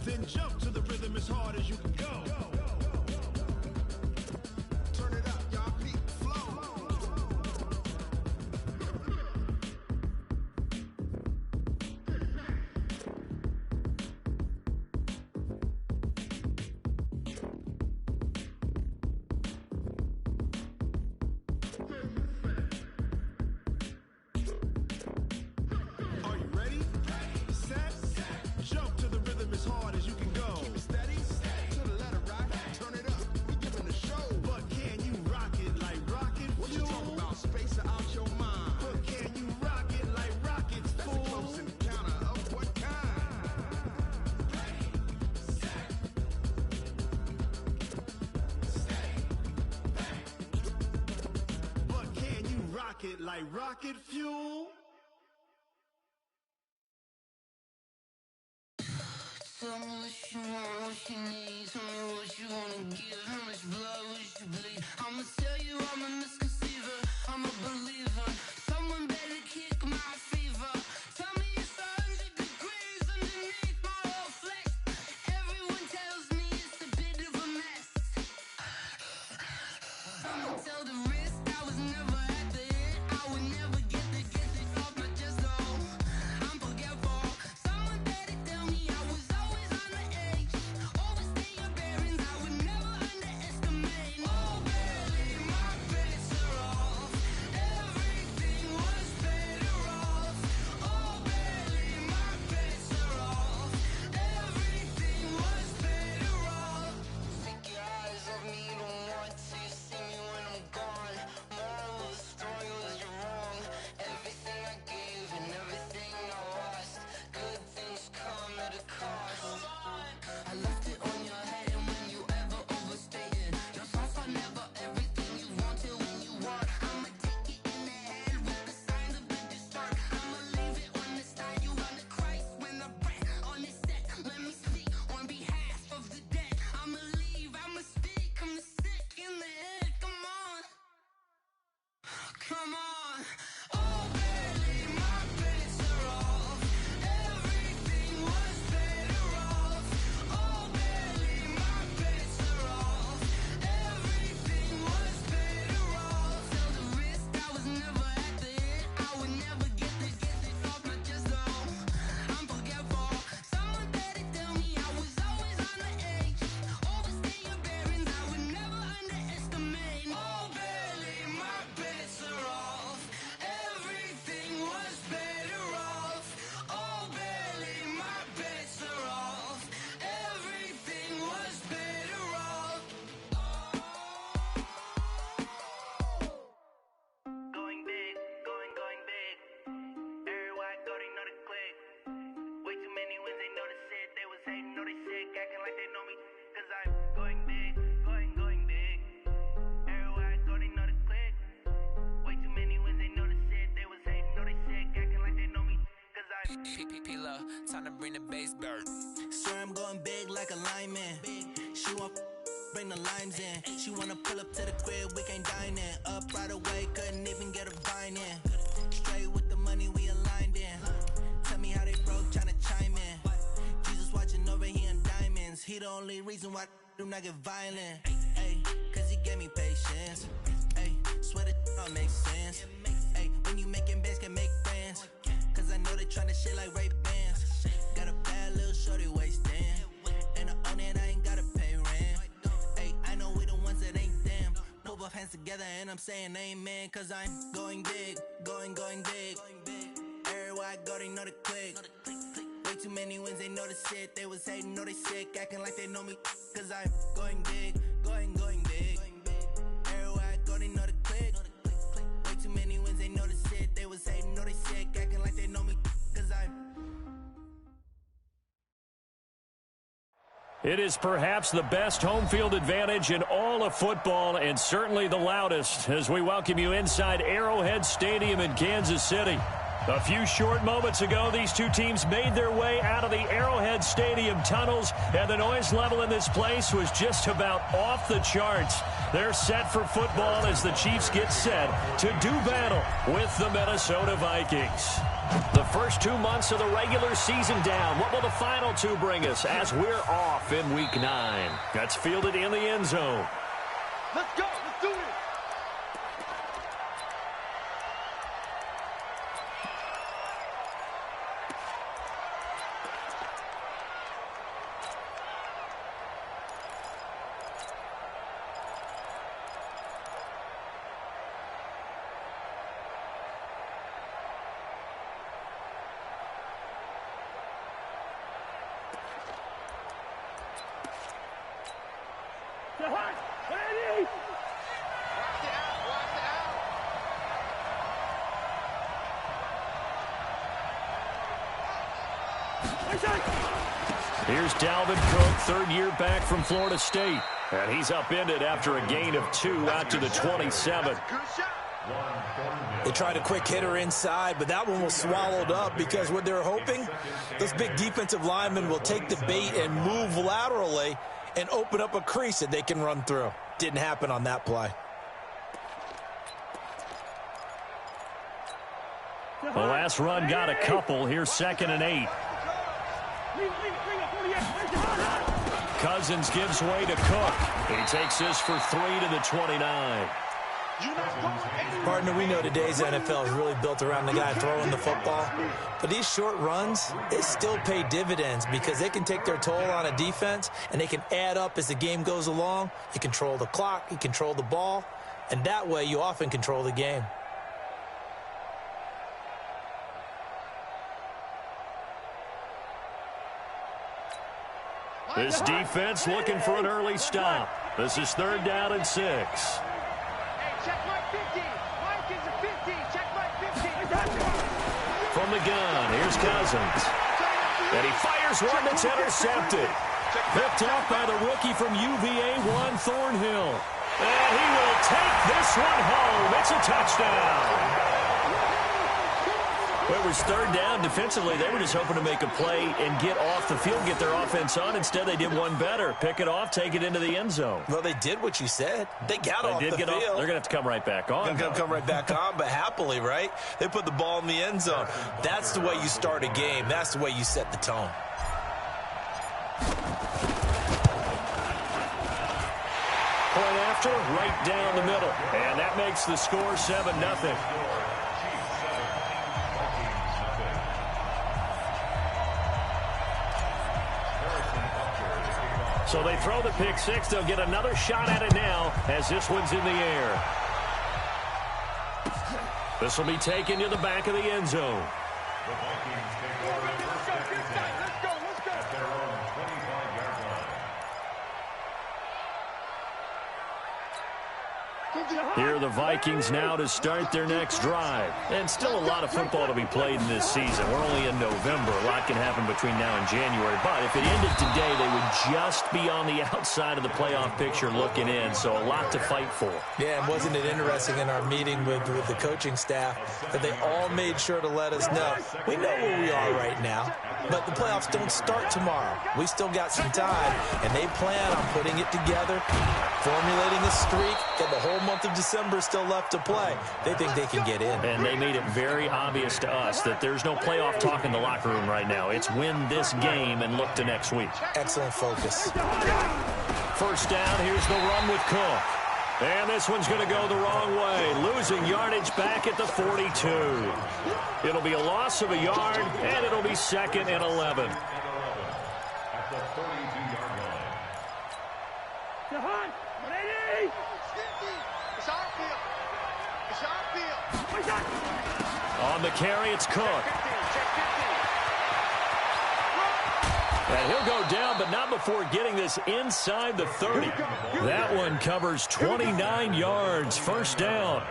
Then jump to the rhythm as hard as you can go. Turn it up, y'all. Peak flow. Are you ready? Set. Jump to the rhythm as hard as you can go. Keep it steady. To the letter, right? Turn it up. We giving the show. But can you rock it like rocket fuel? What you talking about? Space out your mind. But can you rock it like rockets, fool? That's a close encounter of what kind? Ready, set, stay, bang. But can you rock it like rocket fuel? Tell me what you want, what you need. Tell me what you wanna give. How much blood would you bleed? I'ma tell you I'm a misconceiver. I'm a believer. Someone better kick my fever. Tell me it's 100 degrees underneath my whole flesh. Everyone tells me it's a bit of a mess. I'ma tell the risk I was never at the hit. I would never get it off my chest though. I'm forgetful. Someone better tell me I was always on the edge. Overstay your bearings, I would never underestimate. Oh, barely, my bets are off. Everything was better off. Oh, barely, my bets are off. Everything was better off. Take your eyes off me, you don't want to see me when I'm gone. Moral of the story was you're wrong. Everything I gave and everything I lost. Good things come at a cost. I left it on your head, and when you ever overstay it, your thoughts are never everything you wanted when you want. I'ma take it in the head with the signs of the distort. I'ma leave it on the side. You run to Christ when the breath on this set. Let me speak on behalf of the dead. I'ma leave, I'ma speak. I'm the sick in the head. Come on, come on. Oh, barely, my bets are off. Everything was better off. Oh, barely, my bets are off. Everything was better off. Tell the risk I was never at the hit. I would never get it off my chest though. I'm forgetful. Someone better tell me I was always on the edge. Overstay your bearings, I would never underestimate. Oh, barely, my bets are off. Everything was better off. Oh, barely, my bets are off. Everything was better off. Going big, going big. Everywhere I go, they know the click. Way too many wins, they know the shit. They was hating, know they sick, acting like they know me. Cause I'm going big, going big. Everywhere I go, they know the click. Way too many wins, they know the shit. They was hating, know they sick, acting like they know me. Cause I'm P-P-P-Lo, time to bring the bass bird. Swear I'm going big like a lineman. She want bring the limes in. She wanna pull up to the crib, we can't dine in. Up right away, couldn't even get a vine in. Straight with the money, we aligned in. Tell me how they broke, tryna chime in. Jesus watching over here in diamonds. He the only reason why I do not get violent. Ay, cause he gave me patience. Ay, swear that all makes sense. Ay, when you making bands, can make friends. Cause I know they tryna shit like Ray-Bans. Got a bad little shorty wasting. And I own it, I ain't gotta pay rent. Ay, I know we the ones that ain't them. Put both hands together and I'm saying amen. Cause I'm going big, going big. Everywhere I go, they know the click. Way too many wins, they know the shit. They was hating, know they sick, acting like they know me. Cause I'm going big, going big. Everywhere I go, they know the click. Way too many wins, they know the shit. They was hating, know they sick, acting like they know me. Cause I'm It is perhaps the best home field advantage in all of football, and certainly the loudest, as we welcome you inside Arrowhead Stadium in Kansas City. A few short moments ago, these two teams made their way out of the Arrowhead Stadium tunnels, and the noise level in this place was just about off the charts. They're set for football as the Chiefs get set to do battle with the Minnesota Vikings. The first 2 months of the regular season down. What will the final two bring us as we're off in Week 9? That's fielded in the end zone. Let's go. Let's do it. Here's Dalvin Cook, third year back from Florida State. And he's upended after a gain of 2 out to the 27. They tried a quick hitter inside, but that one was swallowed up because what they're hoping, those big defensive linemen will take the bait and move laterally and open up a crease that they can run through. Didn't happen on that play. The last run got a couple. Here's 2nd and 8. Cousins gives way to Cook. He takes this for 3 to the 29. Partner, we know today's NFL is really built around the guy throwing the football. But these short runs, they still pay dividends because they can take their toll on a defense and they can add up as the game goes along. You control the clock, you control the ball, and that way you often control the game. This defense looking for an early stop. This is 3rd down and 6. Hey, check my 50. Mike is a 50. Check my 50. From the gun, here's Cousins. And he fires one that's intercepted. Picked off by the rookie from UVA, Juan Thornhill. And he will take this one home. It's a touchdown. Well, it was 3rd down. Defensively, they were just hoping to make a play and get off the field, get their offense on. Instead, they did one better. Pick it off, take it into the end zone. Well, they did what you said. They got off the field. They're going to have to come right back on. Come right back on, but happily, right? They put the ball in the end zone. That's the way you start a game. That's the way you set the tone. Point after, right down the middle. And that makes the score 7-0. So they throw the pick 6. They'll get another shot at it now as this one's in the air. This will be taken to the back of the end zone. Here are the Vikings now to start their next drive. And still a lot of football to be played in this season. We're only in November. A lot can happen between now and January. But if it ended today, they would just be on the outside of the playoff picture looking in. So a lot to fight for. Yeah, and wasn't it interesting in our meeting with the coaching staff that they all made sure to let us know, we know where we are right now, but the playoffs don't start tomorrow. We still got some time, and they plan on putting it together, formulating a streak, and the whole month of December still left to play. They think they can get in. And they made it very obvious to us that there's no playoff talk in the locker room right now. It's win this game and look to next week. Excellent focus. 1st down, here's the run with Cook. And this one's going to go the wrong way. Losing yardage back at the 42. It'll be a loss of a yard, and it'll be 2nd and 11. On the carry, it's Cook. And he'll go down, but not before getting this inside the 30. That one covers 29 yards. 1st down.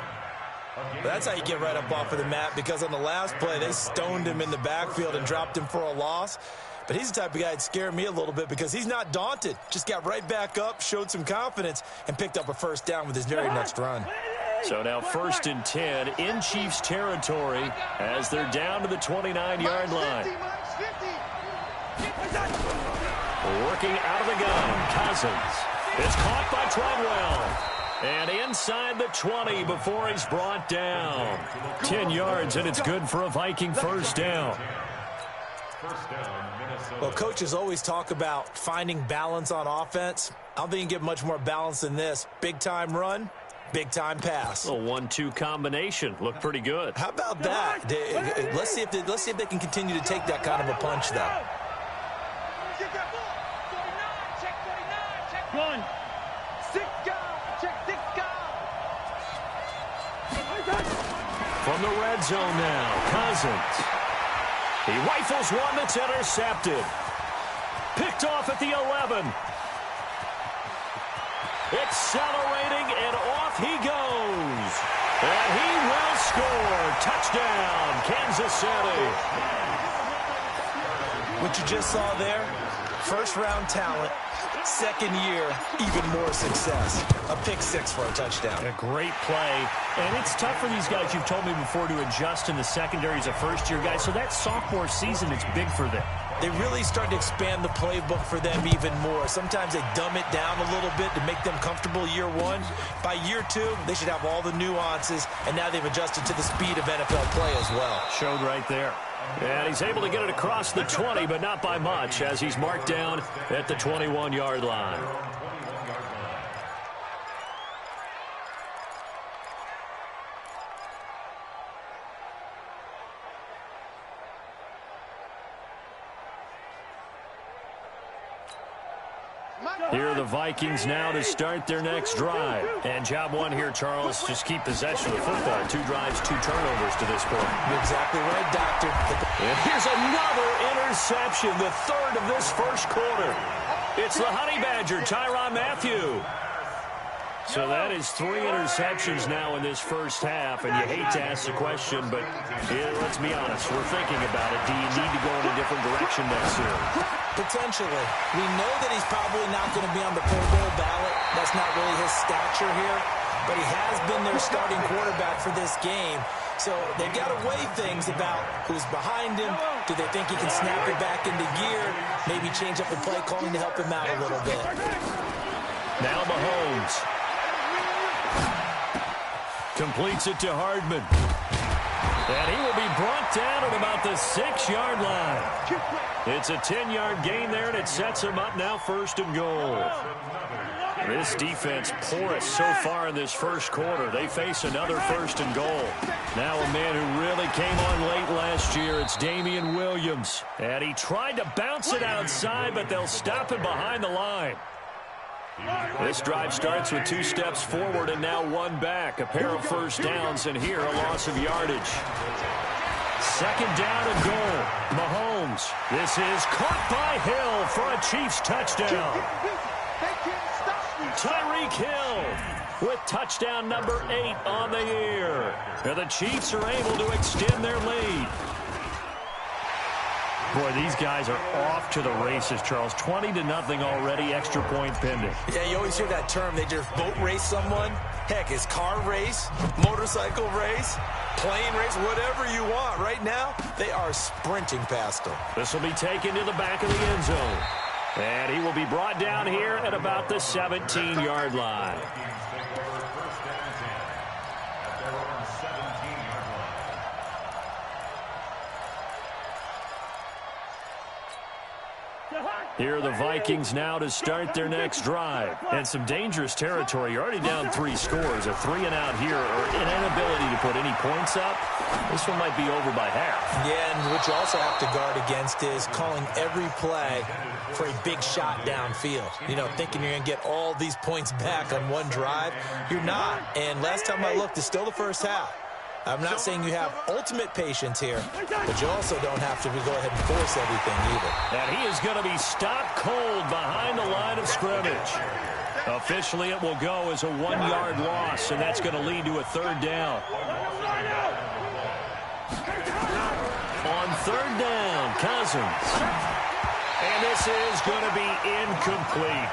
That's how you get right up off of the mat, because on the last play, they stoned him in the backfield and dropped him for a loss. But he's the type of guy that scared me a little bit because he's not daunted. Just got right back up, showed some confidence, and picked up a 1st down with his very next run. So now 1st and 10 in Chiefs territory as they're down to the 29-yard line. Working out of the gun, Cousins. It's caught by Treadwell. And inside the 20 before he's brought down. 10 yards, and it's good for a Viking first down. Well, coaches always talk about finding balance on offense. I don't think you can get much more balance than this. Big-time run, big-time pass. A 1-2 combination. Looked pretty good. How about that? Let's see if they can continue to take that kind of a punch, though. Run. From the red zone now, Cousins. He rifles one that's intercepted. Picked off at the 11. Accelerating, and off he goes. And he will score. Touchdown, Kansas City. What you just saw there, first-round talent. Second year, even more success. A pick six for a touchdown. A great play. And it's tough for these guys, you've told me before, to adjust in the secondary as a first-year guy. So that sophomore season, it's big for them. They really start to expand the playbook for them even more. Sometimes they dumb it down a little bit to make them comfortable year one. By year two, they should have all the nuances, and now they've adjusted to the speed of NFL play as well. Showed right there. And he's able to get it across the 20, but not by much, as he's marked down at the 21-yard line. Here are the Vikings now to start their next drive. And job one here, Charles, just keep possession of the football. 2 drives, 2 turnovers to this point. You're exactly right, Doctor. And here's another interception, the 3rd of this first quarter. It's the Honey Badger, Tyrann Mathieu. So that is 3 interceptions now in this first half, and you hate to ask the question, but let's be honest, we're thinking about it. Do you need to go in a different direction next year? Potentially. We know that he's probably not going to be on the Pro Bowl ballot. That's not really his stature here, but he has been their starting quarterback for this game. So they've got to weigh things about who's behind him. Do they think he can snap it back into gear? Maybe change up the play calling to help him out a little bit. Now Mahomes. Completes it to Hardman. And he will be brought down at about the 6-yard line. It's a 10-yard gain there, and it sets him up now 1st and goal. This defense porous so far in this first quarter. They face another 1st and goal. Now a man who really came on late last year, it's Damian Williams. And he tried to bounce it outside, but they'll stop him behind the line. This drive starts with 2 steps forward and now 1 back. A pair of first downs, and here a loss of yardage. 2nd down and goal. Mahomes. This is caught by Hill for a Chiefs touchdown. Tyreek Hill with touchdown number 8 on the year. And the Chiefs are able to extend their lead. Boy, these guys are off to the races, Charles. 20-0 already, extra point pending. Yeah, you always hear that term. They just boat race someone. Heck, it's car race, motorcycle race, plane race, whatever you want. Right now, they are sprinting past them. This will be taken to the back of the end zone. And he will be brought down here at about the 17-yard line. Here are the Vikings now to start their next drive. And some dangerous territory. You're already down 3 scores. A 3-and-out here, or an inability to put any points up. This one might be over by half. Yeah, and what you also have to guard against is calling every play for a big shot downfield. You know, thinking you're going to get all these points back on one drive. You're not. And last time I looked, it's still the first half. I'm not saying you have ultimate patience here, but you also don't have to go ahead and force everything either. And he is going to be stopped cold behind the line of scrimmage. Officially, it will go as a 1-yard loss, and that's going to lead to a 3rd down. On 3rd down, Cousins. And this is going to be incomplete.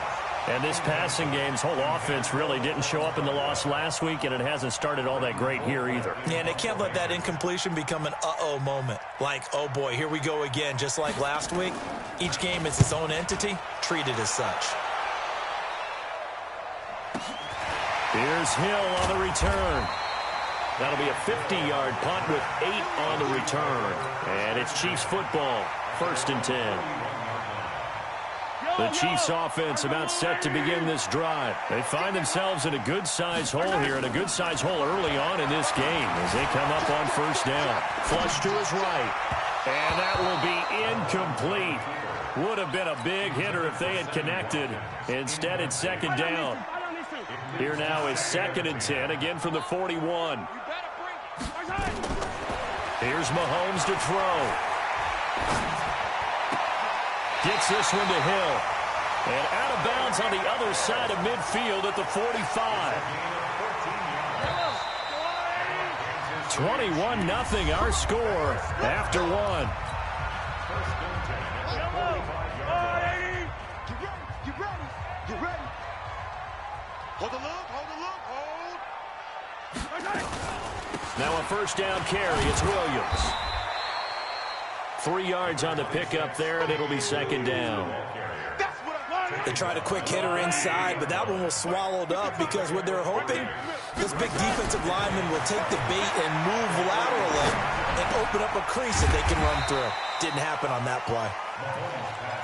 And this passing game's whole offense really didn't show up in the loss last week, and it hasn't started all that great here either. Yeah, and they can't let that incompletion become an uh-oh moment. Like, oh boy, here we go again, just like last week. Each game is its own entity, treated as such. Here's Hill on the return. That'll be a 50-yard punt with 8 on the return. And it's Chiefs football, 1st and 10. The Chiefs offense about set to begin this drive. They find themselves in a good-sized hole here, and a good-sized hole early on in this game as they come up on 1st down. Flush to his right, and that will be incomplete. Would have been a big hitter if they had connected. Instead, it's 2nd down. Here now is 2nd and 10, again from the 41. Here's Mahomes to throw. Gets this one to Hill. And out of bounds on the other side of midfield at the 45. 21-0 our score after 1. Get ready. Hold the look, Now a 1st down carry. It's Williams. 3 yards on the pickup there, and it'll be 2nd down. They tried a quick hitter inside, but that one was swallowed up because what they're hoping, this big defensive lineman will take the bait and move laterally and open up a crease that they can run through. Didn't happen on that play.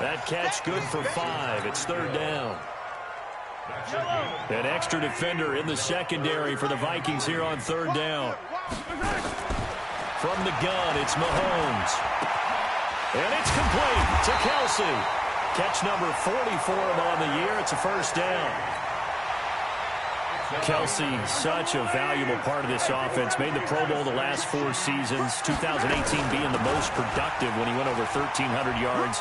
That catch good for 5. It's 3rd down. An extra defender in the secondary for the Vikings here on 3rd down. From the gun, it's Mahomes. And it's complete to Kelsey. Catch number 40 for him on the year. It's a 1st down. Kelsey, such a valuable part of this offense. Made the Pro Bowl the last 4 seasons. 2018 being the most productive when he went over 1,300 yards,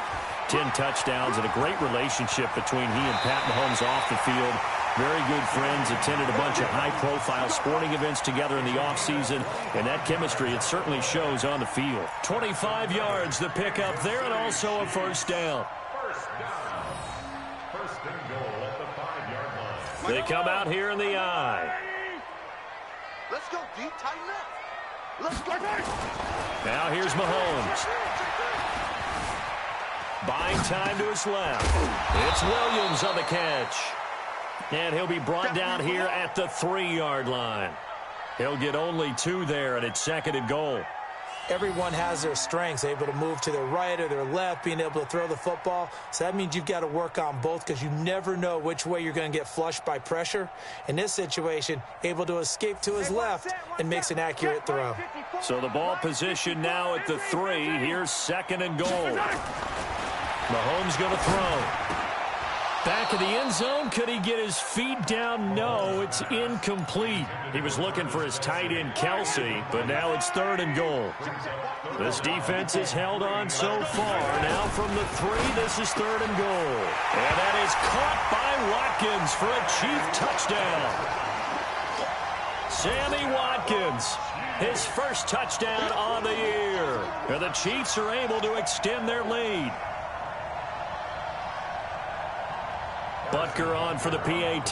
10 touchdowns, and a great relationship between he and Pat Mahomes off the field. Very good friends, attended a bunch of high-profile sporting events together in the offseason, and that chemistry, it certainly shows on the field. 25 yards, the pickup there, and also a 1st down. First and goal at the 5-yard line. They come out here in the eye. Let's go deep, tighten up. Let's go. Now here's Mahomes. Buying time to his left. It's Williams on the catch. And he'll be brought down here at the 3-yard line. He'll get only 2 there, and it's 2nd and goal. Everyone has their strengths, able to move to their right or their left, being able to throw the football. So that means you've got to work on both because you never know which way you're going to get flushed by pressure. In this situation, able to escape to his left and makes an accurate throw. So the ball position now at the 3. Here's 2nd and goal. Mahomes going to throw. Back of the end zone. Could he get his feet down? No, it's incomplete. He was looking for his tight end, Kelsey, but now it's 3rd and goal. This defense has held on so far. Now from the 3, this is 3rd and goal. And that is caught by Watkins for a Chief touchdown. Sammy Watkins, his 1st touchdown on the year. And the Chiefs are able to extend their lead. Butker on for the PAT.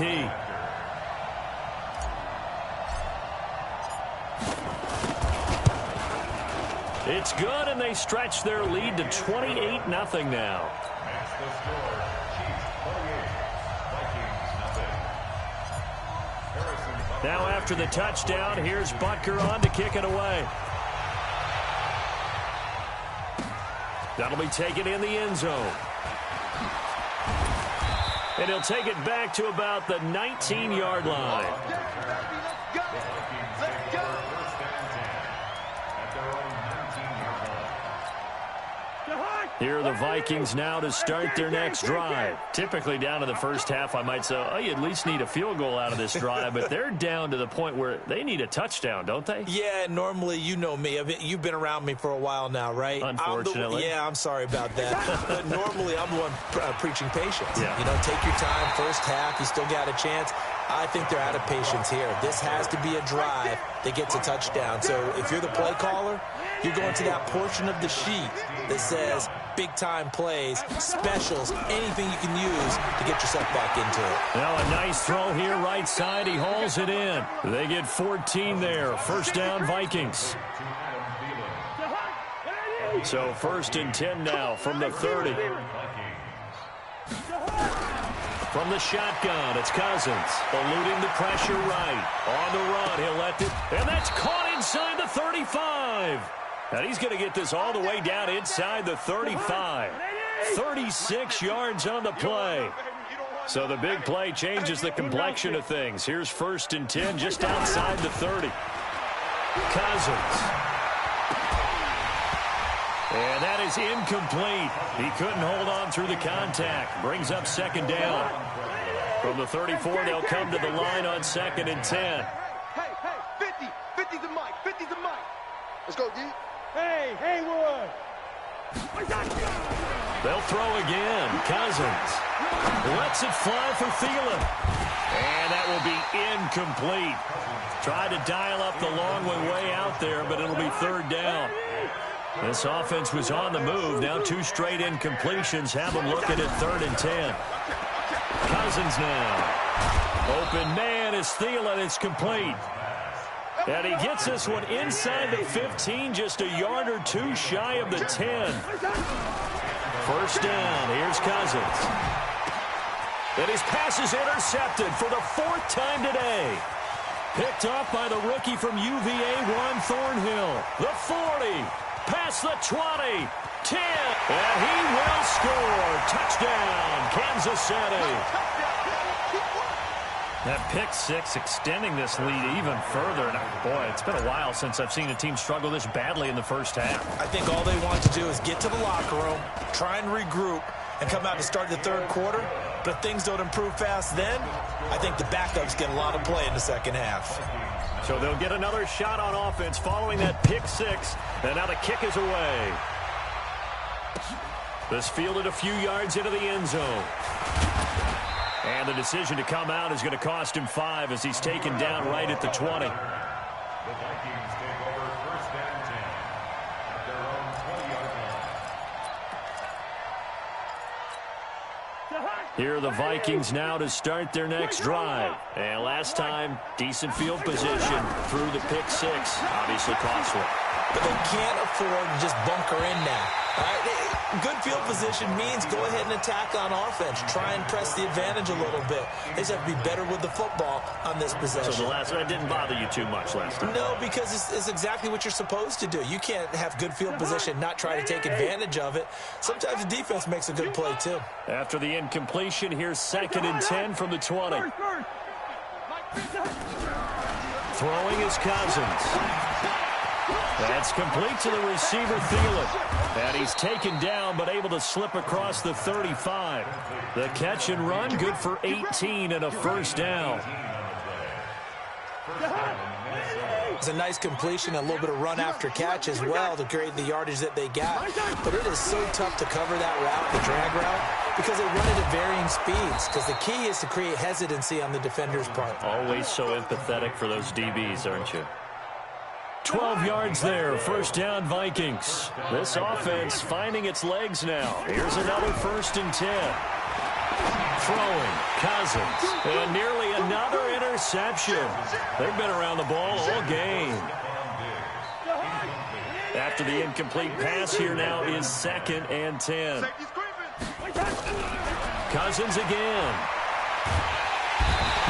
It's good, and they stretch their lead to 28-0 now. That's the score. Chiefs 48, Vikings 0. Now after the touchdown, here's Butker on to kick it away. That'll be taken in the end zone. And he'll take it back to about the 19-yard line. Here are the Vikings now to start their next drive. Typically down to the first half, I might say, oh, you at least need a field goal out of this drive. But they're down to the point where they need a touchdown, don't they? Yeah, normally, you know me. You've been around me for a while now, right? Unfortunately. I'm sorry about that. But normally, I'm the one preaching patience. Yeah. You know, take your time, first half, you still got a chance. I think they're out of patience here. This has to be a drive that gets a touchdown. So if you're the play caller, you're going to that portion of the sheet that says big-time plays, specials, anything you can use to get yourself back into it. Now a nice throw here, right side. He hauls it in. They get 14 there. First down, Vikings. So 1st and 10 now from the 30. From the shotgun, it's Cousins. Eluding the pressure right. On the run, he'll let it. And that's caught inside the 35. And he's going to get this all the way down inside the 35. 36 yards on the play. So the big play changes the complexion of things. Here's 1st and 10 just outside the 30. Cousins. And that is incomplete. He couldn't hold on through the contact. Brings up 2nd down. From the 34, they'll come to the line on 2nd and 10. Hey, 50. 50's the mic. 50's the mic. Let's go, D. Hey, Haywood. They'll throw again. Cousins lets it fly for Thielen. And that will be incomplete. Tried to dial up the long one way out there, but it'll be 3rd down. This offense was on the move. Now 2 straight incompletions have them looking at 3rd and 10. Cousins now. Open man is Thielen. It's complete. And he gets this one inside the 15, just a yard or 2 shy of the 10. First down. Here's Cousins. And his pass is intercepted for the 4th time today. Picked off by the rookie from UVA, Juan Thornhill. The 40. Past the 20, 10, and he will score. Touchdown, Kansas City. That pick 6 extending this lead even further. And boy, it's been a while since I've seen a team struggle this badly in the first half. I think all they want to do is get to the locker room, try and regroup, and come out to start the 3rd quarter. But if things don't improve fast then, I think the backups get a lot of play in the 2nd half. So they'll get another shot on offense following that pick 6. And now the kick is away. This fielded a few yards into the end zone. And the decision to come out is going to cost him 5 as he's taken down right at the 20. Here are the Vikings now to start their next drive. And last time, decent field position through the pick 6. Obviously costly. But they can't afford to just bunker in now. All right? Good field position means go ahead and attack on offense. Try and press the advantage a little bit. They just have to be better with the football on this possession. So the last one didn't bother you too much last time? No, because it's exactly what you're supposed to do. You can't have good field position, not try to take advantage of it. Sometimes the defense makes a good play, too. After the incompletion, here's 2nd and 10 from the 20. Throwing is Cousins. That's complete to the receiver, Thielen. And he's taken down, but able to slip across the 35. The catch and run, good for 18 and a 1st down. It's a nice completion, a little bit of run after catch as well to create the yardage that they got. But it is so tough to cover that route, the drag route, because they run it at varying speeds. Because the key is to create hesitancy on the defender's part. Always so empathetic for those DBs, aren't you? 12 yards there, 1st down Vikings. This offense finding its legs now. Here's another 1st and 10. Throwing, Cousins, and nearly another interception. They've been around the ball all game. After the incomplete pass, here now is 2nd and 10. Cousins again.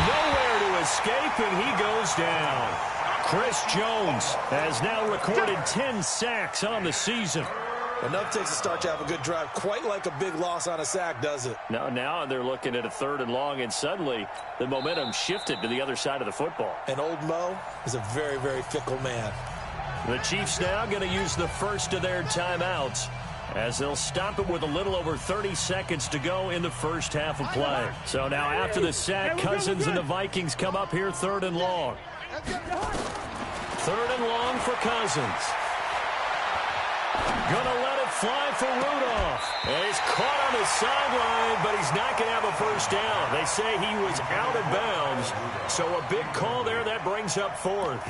Nowhere to escape, and he goes down. Chris Jones has now recorded 10 sacks on the season. Enough takes a start to have a good drive. Quite like a big loss on a sack, does it? Now they're looking at a 3rd and long, and suddenly the momentum shifted to the other side of the football. And old Mo is a very, very fickle man. The Chiefs now going to use the first of their timeouts as they'll stop it with a little over 30 seconds to go in the first half of play. So now after the sack, Cousins and the Vikings come up here 3rd and long. 3rd and long for Cousins. Gonna let it fly for Rudolph. And he's caught on the sideline, but he's not going to have a first down. They say he was out of bounds. So a big call there. That brings up fourth.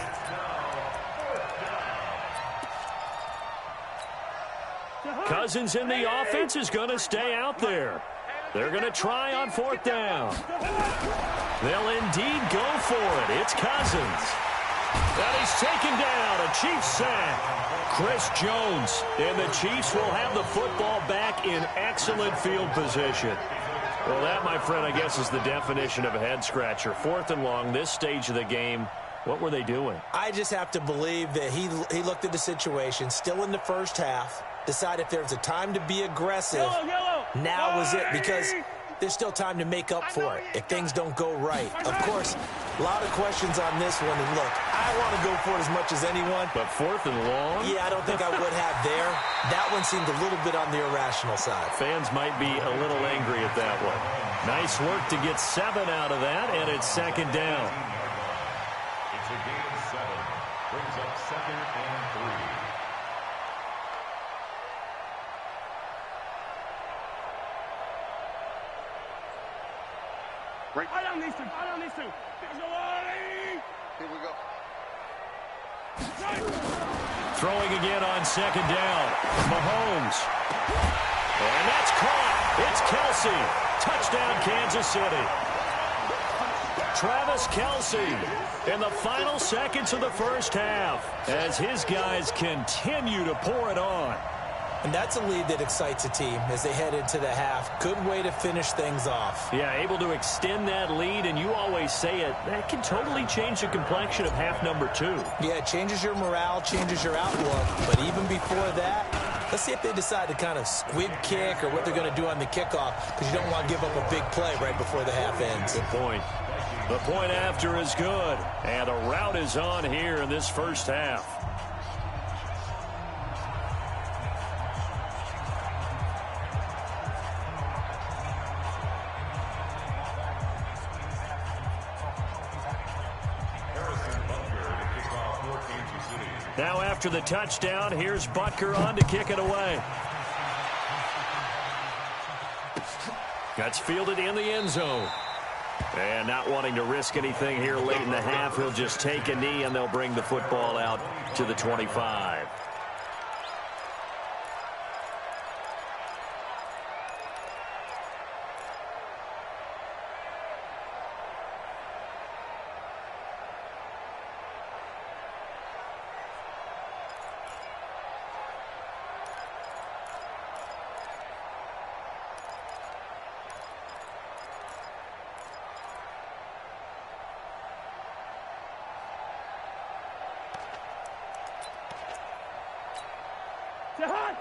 Cousins in the offense is going to stay out there. They're going to try on fourth down. They'll indeed go for it. It's Cousins. And he's taken down. A Chiefs sack. Chris Jones. And the Chiefs will have the football back in excellent field position. Well, that, my friend, I guess is the definition of a head-scratcher. Fourth and long, this stage of the game. What were they doing? I just have to believe that he looked at the situation, still in the first half, decided if there's a time to be aggressive, now was it, because there's still time to make up for it if things don't go right. Of course, a lot of questions on this one, and look, I want to go for it as much as anyone. But fourth and long? Yeah, I don't think I would have there. That one seemed a little bit on the irrational side. Fans might be a little angry at that one. Nice work to get 7 out of that, and it's second down. It's a gain of 7. Brings up 2nd and 3. Right on these two. Right on these two. Here we go. Throwing again on second down. Mahomes. And that's caught. It's Kelsey. Touchdown, Kansas City. Travis Kelsey in the final seconds of the first half as his guys continue to pour it on. And that's a lead that excites a team as they head into the half. Good way to finish things off. Yeah, able to extend that lead, and you always say it, that can totally change the complexion of half number 2. Yeah, it changes your morale, changes your outlook. But even before that, let's see if they decide to kind of squib kick or what they're going to do on the kickoff, because you don't want to give up a big play right before the half ends. Good point. The point after is good, and the route is on here in this first half. Now after the touchdown, here's Butker on to kick it away. That's fielded in the end zone. And not wanting to risk anything here late in the half, he'll just take a knee and they'll bring the football out to the 25.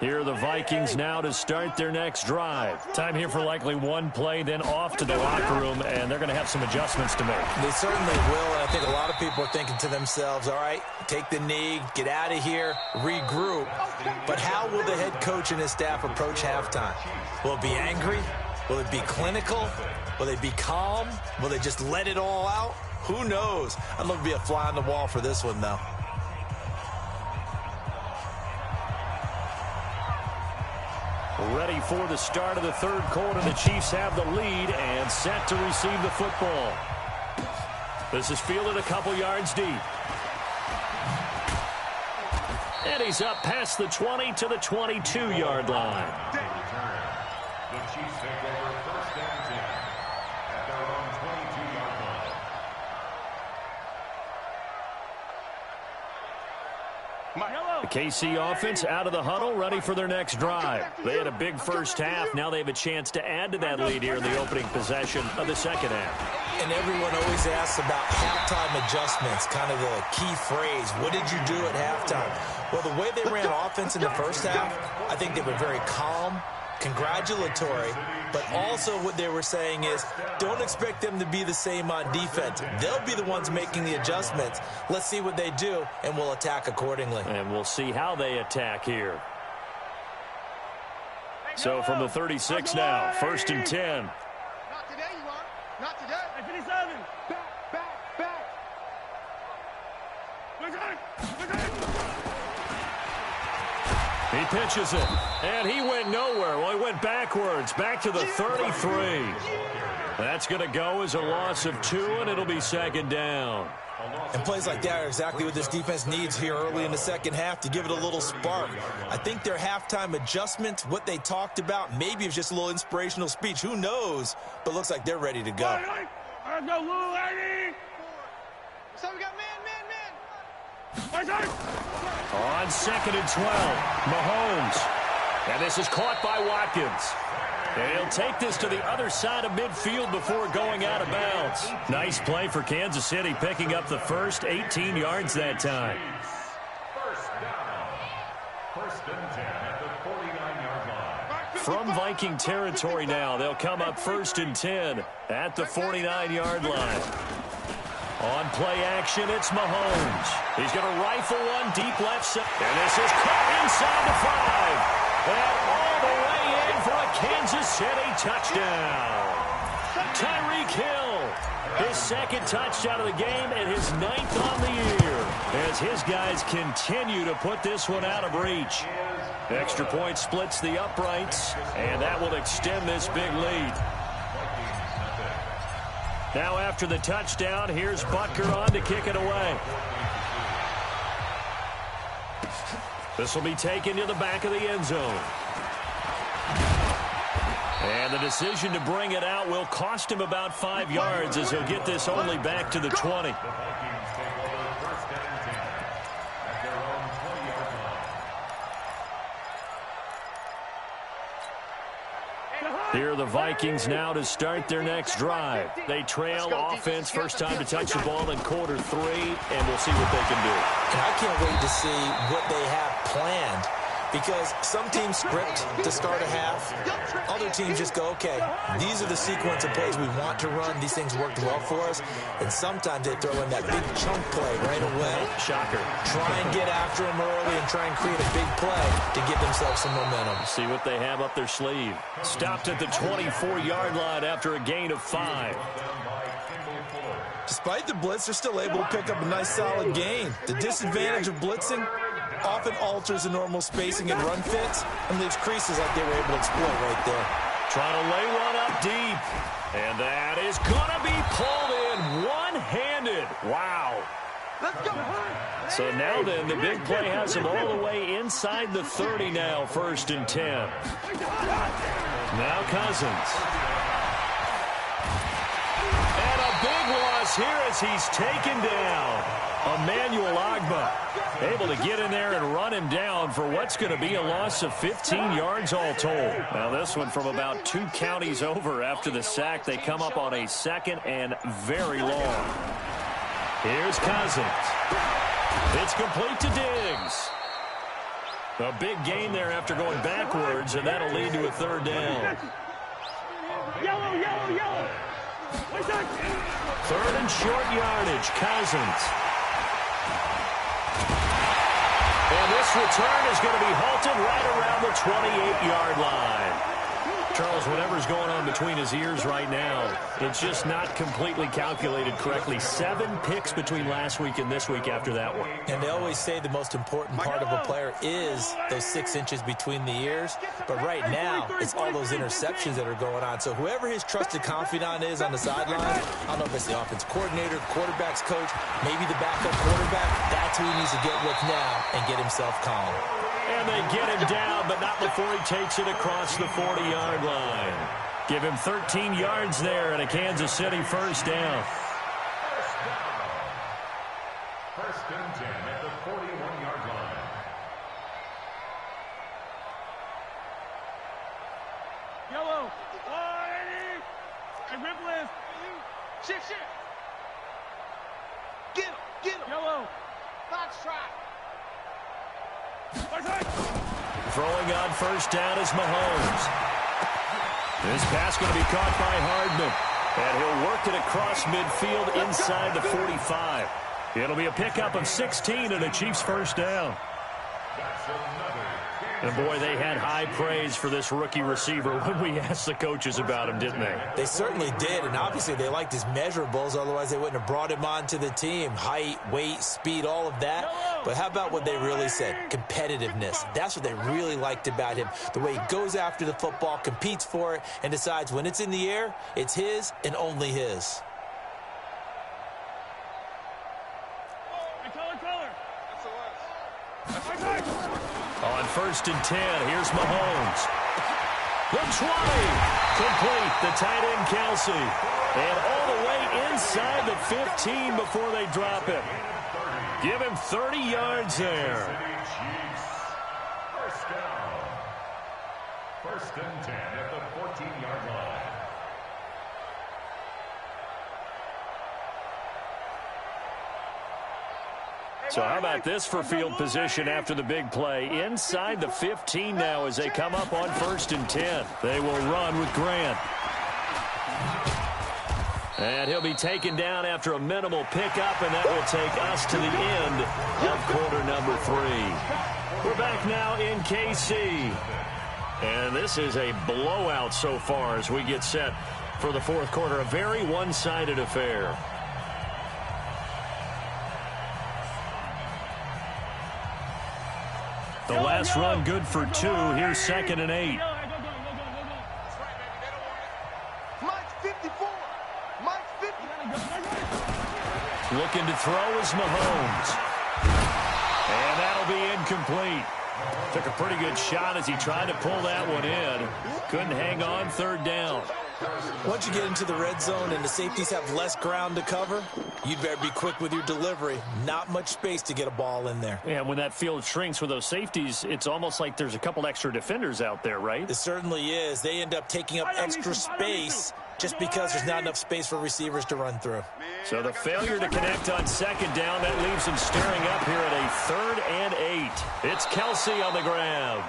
Here are the Vikings now to start their next drive. Time here for likely one play, then off to the locker room, and they're going to have some adjustments to make. They certainly will, and I think a lot of people are thinking to themselves, all right, take the knee, get out of here, regroup. But how will the head coach and his staff approach halftime? Will it be angry? Will it be clinical? Will they be calm? Will they just let it all out? Who knows? I'd love to be a fly on the wall for this one, though. Ready for the start of the third quarter. The Chiefs have the lead and set to receive the football. This is fielded a couple yards deep. And he's up past the 20 to the 22-yard line. The Chiefs take over first and 10 at their own 22-yard line. The KC offense out of the huddle, ready for their next drive. They had a big first half. Now they have a chance to add to that lead here in the opening possession of the second half. And everyone always asks about halftime adjustments, kind of the key phrase. What did you do at halftime? Well, the way they ran offense in the first half, I think they were very calm, congratulatory, but also what they were saying is don't expect them to be the same on defense. They'll be the ones making the adjustments. Let's see what they do, and we'll attack accordingly. And we'll see how they attack here. So from the 36 now, 1st and 10. Not today, you are. Not today. Hey, 57. Back. He pitches it, and he went nowhere. Well, he went backwards, back to the 33. That's going to go as a loss of 2, and it'll be second down. And plays like that are exactly what this defense needs here early in the second half to give it a little spark. I think their halftime adjustment, what they talked about, maybe it's just a little inspirational speech. Who knows? But looks like they're ready to go. Let's go, little lady. So we got man. On 2nd and 12, Mahomes. And this is caught by Watkins. And he'll take this to the other side of midfield before going out of bounds. Nice play for Kansas City, picking up the first 18 yards that time. First down. First and 10 at the 49-yard line. From Viking territory now, they'll come up 1st and 10 at the 49-yard line. On play action, it's Mahomes. He's going to rifle one deep left side. And this is caught inside the 5. And all the way in for a Kansas City touchdown. Tyreek Hill, his second touchdown of the game and his 9th on the year. As his guys continue to put this one out of reach. Extra point splits the uprights, and that will extend this big lead. Now after the touchdown, here's Butker on to kick it away. This will be taken to the back of the end zone. And the decision to bring it out will cost him about 5 yards as he'll get this only back to the 20. Here are the Vikings now to start their next drive. They trail offense, first time to touch the ball in quarter 3, and we'll see what they can do. And I can't wait to see what they have planned, because some teams script to start a half. Other teams just go, okay, these are the sequence of plays we want to run. These things worked well for us. And sometimes they throw in that big chunk play right away. Shocker. Try and get after them early and try and create a big play to give themselves some momentum. See what they have up their sleeve. Stopped at the 24-yard line after a gain of 5. Despite the blitz, they're still able to pick up a nice solid gain. The disadvantage of blitzing often alters the normal spacing and run fits and leaves creases like they were able to exploit right there. Trying to lay one up deep. And that is going to be pulled in one-handed. Wow. Let's go. So now then, the big play has him all the way inside the 30 now, 1st and 10. Now Cousins. And a big loss here as he's taken down. Emmanuel Ogbah able to get in there and run him down for what's going to be a loss of 15 yards all told. Now this one from about 2 counties over after the sack. They come up on a 2nd and very long. Here's Cousins. It's complete to Diggs. A big gain there after going backwards, and that'll lead to a 3rd down. Yellow. 3rd and short yardage, Cousins. And this return is going to be halted right around the 28-yard line. Charles, whatever's going on between his ears right now, it's just not completely calculated correctly. 7 picks between last week and this week after that one. And they always say the most important part of a player is those 6 inches between the ears. But right now, it's all those interceptions that are going on. So whoever his trusted confidant is on the sideline, I don't know if it's the offense coordinator, quarterback's coach, maybe the backup quarterback, that's who he needs to get with now and get himself calm. And they get him down, but not before he takes it across the 40-yard line. Give him 13 yards there and a Kansas City 1st down. First and 10 at the 41-yard line. Yellow. And Ripley. Shit. Get him. Yellow. Fox trap. Throwing on 1st down is Mahomes. This pass going to be caught by Hardman. And he'll work it across midfield inside the 45. It'll be a pickup of 16 and a Chiefs 1st down. And, boy, they had high praise for this rookie receiver when we asked the coaches about him, didn't they? They certainly did, and obviously they liked his measurables. Otherwise, they wouldn't have brought him onto the team. Height, weight, speed, all of that. But how about what they really said? Competitiveness. That's what they really liked about him. The way he goes after the football, competes for it, and decides when it's in the air, it's his and only his. On 1st and 10, here's Mahomes. The 20. Complete. The tight end, Kelsey. And all the way inside the 15 before they drop him. Give him 30 yards there. First down. 1st and 10 at the 14-yard line. So how about this for field position after the big play? Inside the 15 now as they come up on 1st and 10. They will run with Grant. And he'll be taken down after a minimal pickup, and that will take us to the end of quarter number 3. We're back now in KC. And this is a blowout so far as we get set for the 4th quarter. A very one-sided affair. The last run good for 2. Here's 2nd and 8. Mike's 54. Mike's 50. Looking to throw is Mahomes. And that'll be incomplete. Took a pretty good shot as he tried to pull that one in. Couldn't hang on 3rd down. Once you get into the red zone and the safeties have less ground to cover, you'd better be quick with your delivery. Not much space to get a ball in there. Yeah, when that field shrinks with those safeties, it's almost like there's a couple extra defenders out there, right? It certainly is. They end up taking up extra space just because there's not enough space for receivers to run through. So the failure to connect on 2nd down, that leaves them staring up here at a 3rd and 8. It's Kelsey on the grab.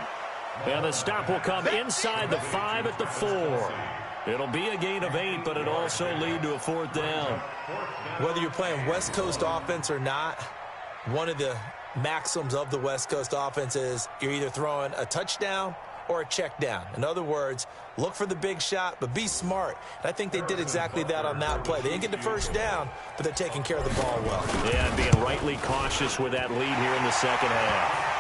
And the stop will come inside the 5 at the 4. It'll be a gain of 8, but it'll also lead to a 4th down. Whether you're playing West Coast offense or not, one of the maxims of the West Coast offense is you're either throwing a touchdown or a check down. In other words, look for the big shot, but be smart. And I think they did exactly that on that play. They didn't get the 1st down, but they're taking care of the ball well. Yeah, and being rightly cautious with that lead here in the 2nd half.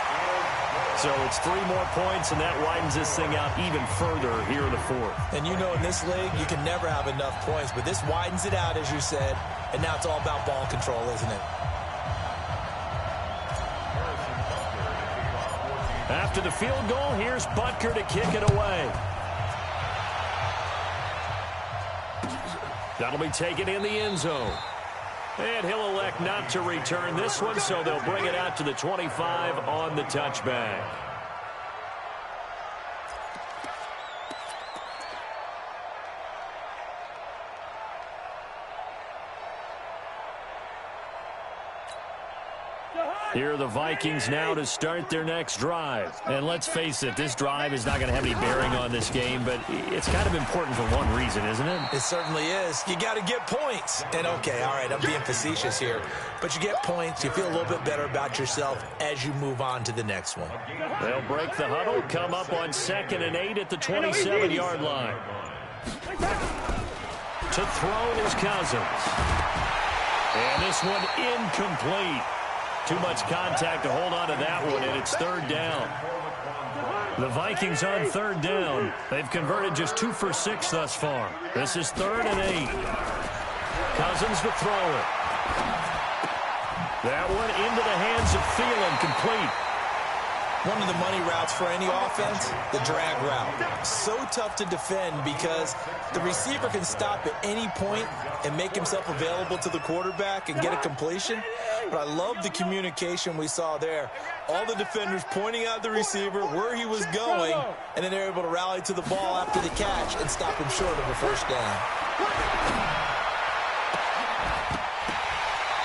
So it's 3 more points, and that widens this thing out even further here in the 4th. And you know in this league, you can never have enough points, but this widens it out, as you said, and now it's all about ball control, isn't it? After the field goal, here's Butker to kick it away. That'll be taken in the end zone. And he'll elect not to return this one, so they'll bring it out to the 25 on the touchback. Here are the Vikings now to start their next drive. And let's face it, this drive is not going to have any bearing on this game, but it's kind of important for one reason, isn't it? It certainly is. You got to get points. And, okay, all right, I'm being facetious here. But you get points, you feel a little bit better about yourself as you move on to the next one. They'll break the huddle, come up on 2nd and 8 at the 27-yard line. To throw is Cousins. And this one incomplete. Too much contact to hold on to that one, and it's 3rd down. The Vikings on 3rd down. They've converted just 2 for 6 thus far. This is 3rd and 8. Cousins to throw it. That one into the hands of Thielen, complete. One of the money routes for any offense, the drag route. So tough to defend because the receiver can stop at any point and make himself available to the quarterback and get a completion. But I love the communication we saw there. All the defenders pointing out the receiver, where he was going, and then they're able to rally to the ball after the catch and stop him short of a 1st down.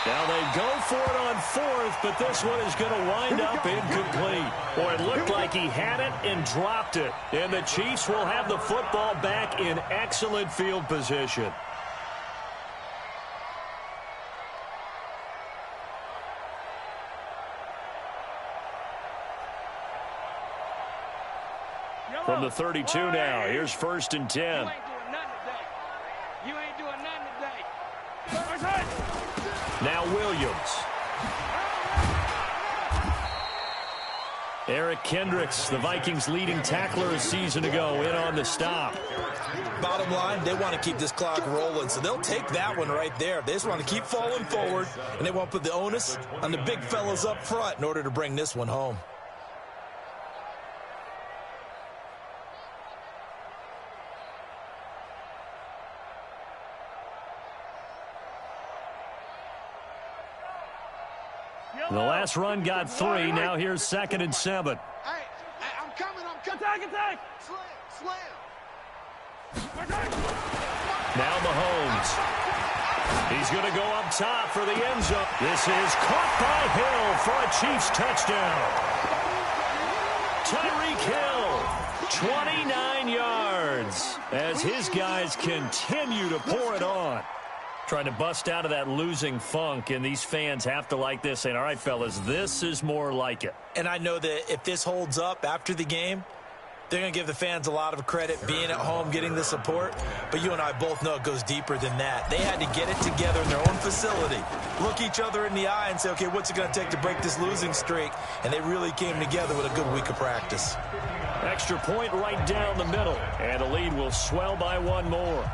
Now they go for it on 4th, but this one is going to wind up incomplete. Boy, it looked like he had it and dropped it. And the Chiefs will have the football back in excellent field position. From the 32 now, here's 1st and 10. You ain't doing nothing today. Now Williams. Eric Kendricks, the Vikings' leading tackler a season ago, in on the stop. Bottom line, they want to keep this clock rolling, so they'll take that one right there. They just want to keep falling forward, and they want to put the onus on the big fellas up front in order to bring this one home. The last run got 3. Now here's 2nd and 7. Hey, I'm coming. Attack. Slam. Now Mahomes. He's going to go up top for the end zone. This is caught by Hill for a Chiefs touchdown. Tyreek Hill, 29 yards, as his guys continue to pour it on. Trying to bust out of that losing funk, and these fans have to like this, saying, all right, fellas, this is more like it. And I know that if this holds up after the game, they're going to give the fans a lot of credit being at home, getting the support. But you and I both know it goes deeper than that. They had to get it together in their own facility, look each other in the eye and say, okay, what's it going to take to break this losing streak? And they really came together with a good week of practice. Extra point right down the middle, and the lead will swell by 1 more.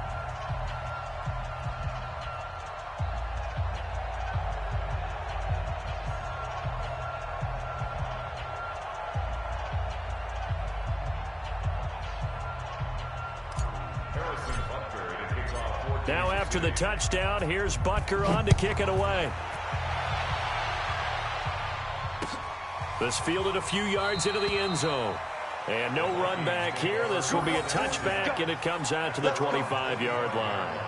Now after the touchdown, here's Butker on to kick it away. This fielded a few yards into the end zone. And no run back here. This will be a touchback, and it comes out to the 25-yard line.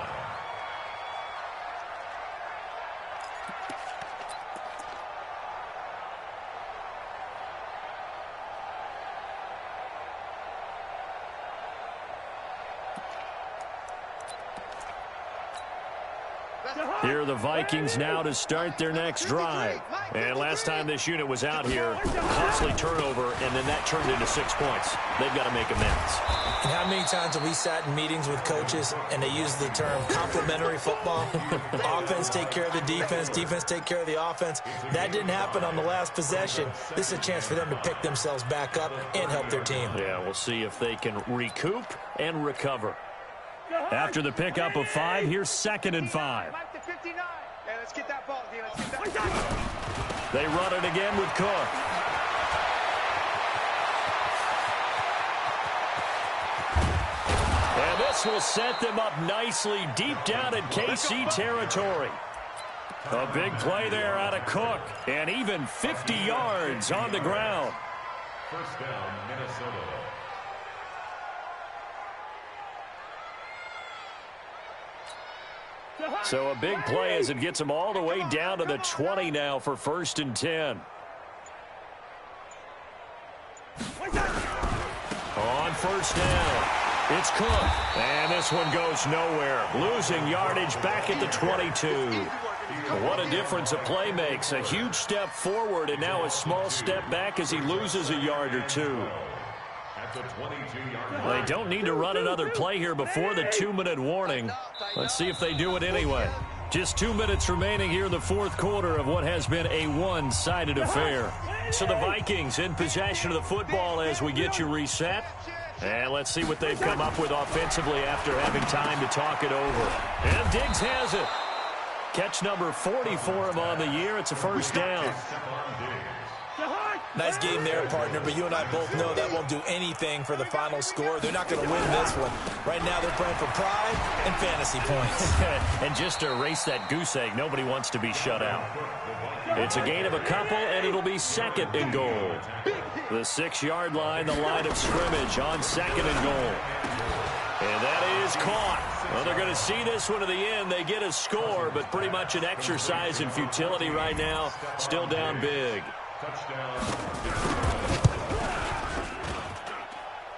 Here are the Vikings now to start their next drive. And last time this unit was out here, costly turnover, and then that turned into 6 points. They've got to make amends. And how many times have we sat in meetings with coaches and they use the term complementary football? Offense take care of the defense, defense take care of the offense. That didn't happen on the last possession. This is a chance for them to pick themselves back up and help their team. Yeah, we'll see if they can recoup and recover. After the pickup of 5, here's 2nd and 5. Hey, let's get that ball, D. Let's get that. They run it again with Cook. And this will set them up nicely deep down in KC territory. A big play there out of Cook, and even 50 yards on the ground. First down, Minnesota. So a big play as it gets them all the way down to the 20 now for 1st and 10. On 1st down, it's Cook. And this one goes nowhere. Losing yardage back at the 22. What a difference a play makes. A huge step forward and now a small step back as he loses a yard or 2. They don't need to run another play here before the 2-minute warning. Let's see if they do it anyway. Just 2 minutes remaining here in the 4th quarter of what has been a one-sided affair. So the Vikings in possession of the football as we get you reset. And let's see what they've come up with offensively after having time to talk it over. And Diggs has it. Catch number 40 for him on the year. It's a 1st down. Nice game there, partner, but you and I both know that won't do anything for the final score. They're not going to win this one. Right now they're playing for pride and fantasy points. And just to erase that goose egg, nobody wants to be shut out. It's a gain of a couple, and it'll be 2nd and goal. The 6-yard line, the line of scrimmage on 2nd and goal. And that is caught. Well, they're going to see this one to the end. They get a score, but pretty much an exercise in futility right now. Still down big.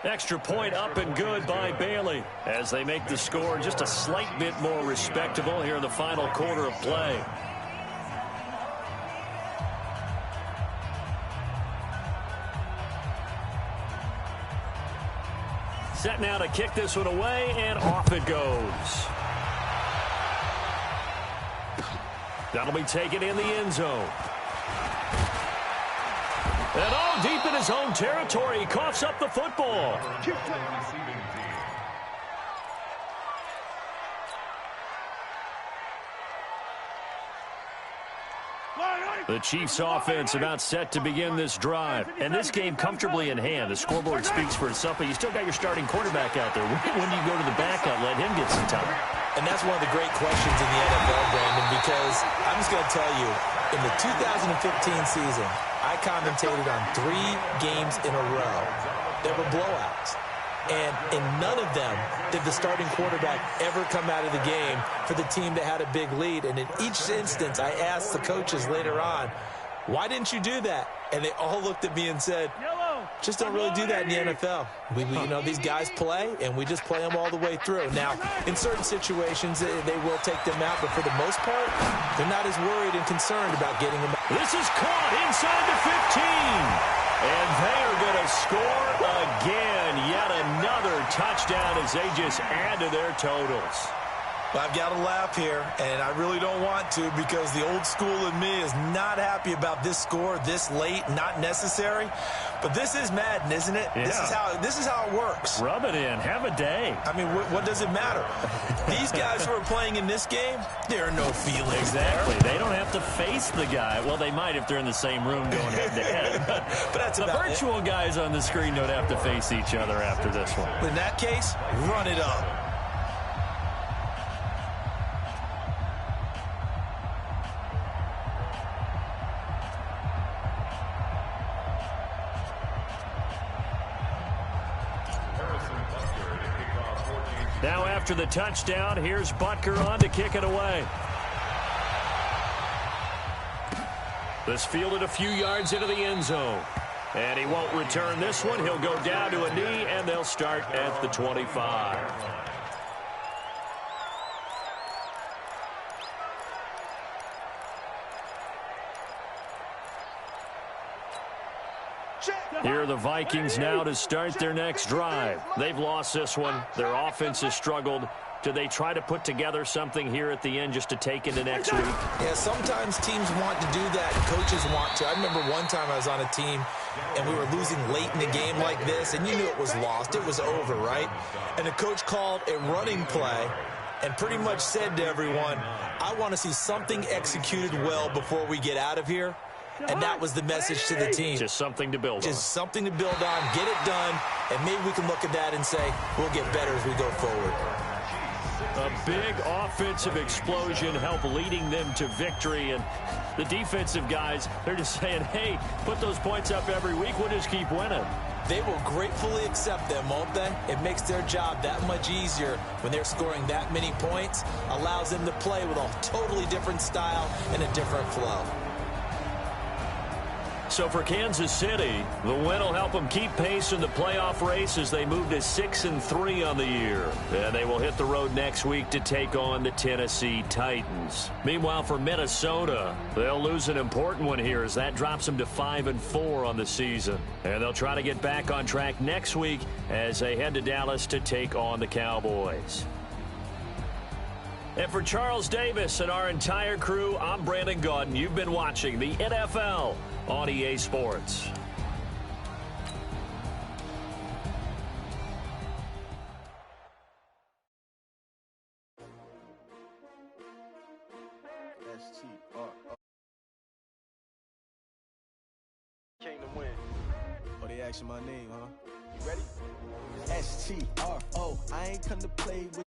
Extra point up and good by Bailey as they make the score just a slight bit more respectable here in the final quarter of play. Set now to kick this one away, and off it goes. That'll be taken in the end zone. And all deep in his own territory, he coughs up the football. The Chiefs offense about set to begin this drive. And this game comfortably in hand. The scoreboard speaks for itself, but you still got your starting quarterback out there. When do you go to the backup, let him get some time? And that's one of the great questions in the NFL, Brandon, because I'm just going to tell you, in the 2015 season, I commentated on 3 games in a row. There were blowouts. And in none of them did the starting quarterback ever come out of the game for the team that had a big lead. And in each instance, I asked the coaches later on, why didn't you do that? And they all looked at me and said, just don't really do that in the NFL. These guys play, and we just play them all the way through. Now, in certain situations, they will take them out, but for the most part, they're not as worried and concerned about getting them out. This is caught inside the 15. And they are going to score again. Yet another touchdown as they just add to their totals. I've got to laugh here, and I really don't want to because the old school in me is not happy about this score this late, not necessary. But this is Madden, isn't it? Yeah. This is how it works. Rub it in. Have a day. I mean, what does it matter? These guys who are playing in this game, there are no feelings. Exactly. There. They don't have to face the guy. Well, they might if they're in the same room going head-to-head. But that's the virtual guys on the screen don't have to face each other after this one. In that case, run it up. Now after the touchdown, here's Butker on to kick it away. This fielded a few yards into the end zone. And he won't return this one. He'll go down to a knee, and they'll start at the 25. Here are the Vikings now to start their next drive. They've lost this one. Their offense has struggled. Do they try to put together something here at the end just to take into next week? Yeah, sometimes teams want to do that. Coaches want to. I remember one time I was on a team, and we were losing late in the game like this, and you knew it was lost. It was over, right? And the coach called a running play and pretty much said to everyone, I want to see something executed well before we get out of here. And that was the message to the team. Just something to build on. Just something to build on, get it done, and maybe we can look at that and say, we'll get better as we go forward. A big offensive explosion helped leading them to victory. And the defensive guys, they're just saying, hey, put those points up every week. We'll just keep winning. They will gratefully accept them, won't they? It makes their job that much easier when they're scoring that many points. Allows them to play with a totally different style and a different flow. So for Kansas City, the win will help them keep pace in the playoff race as they move to 6-3 on the year. And they will hit the road next week to take on the Tennessee Titans. Meanwhile, for Minnesota, they'll lose an important one here as that drops them to 5-4 on the season. And they'll try to get back on track next week as they head to Dallas to take on the Cowboys. And for Charles Davis and our entire crew, I'm Brandon Gaudin. You've been watching the NFL on EA Sports. Came to win. Oh, they asking my name, huh? You ready? STRO. I ain't come to play with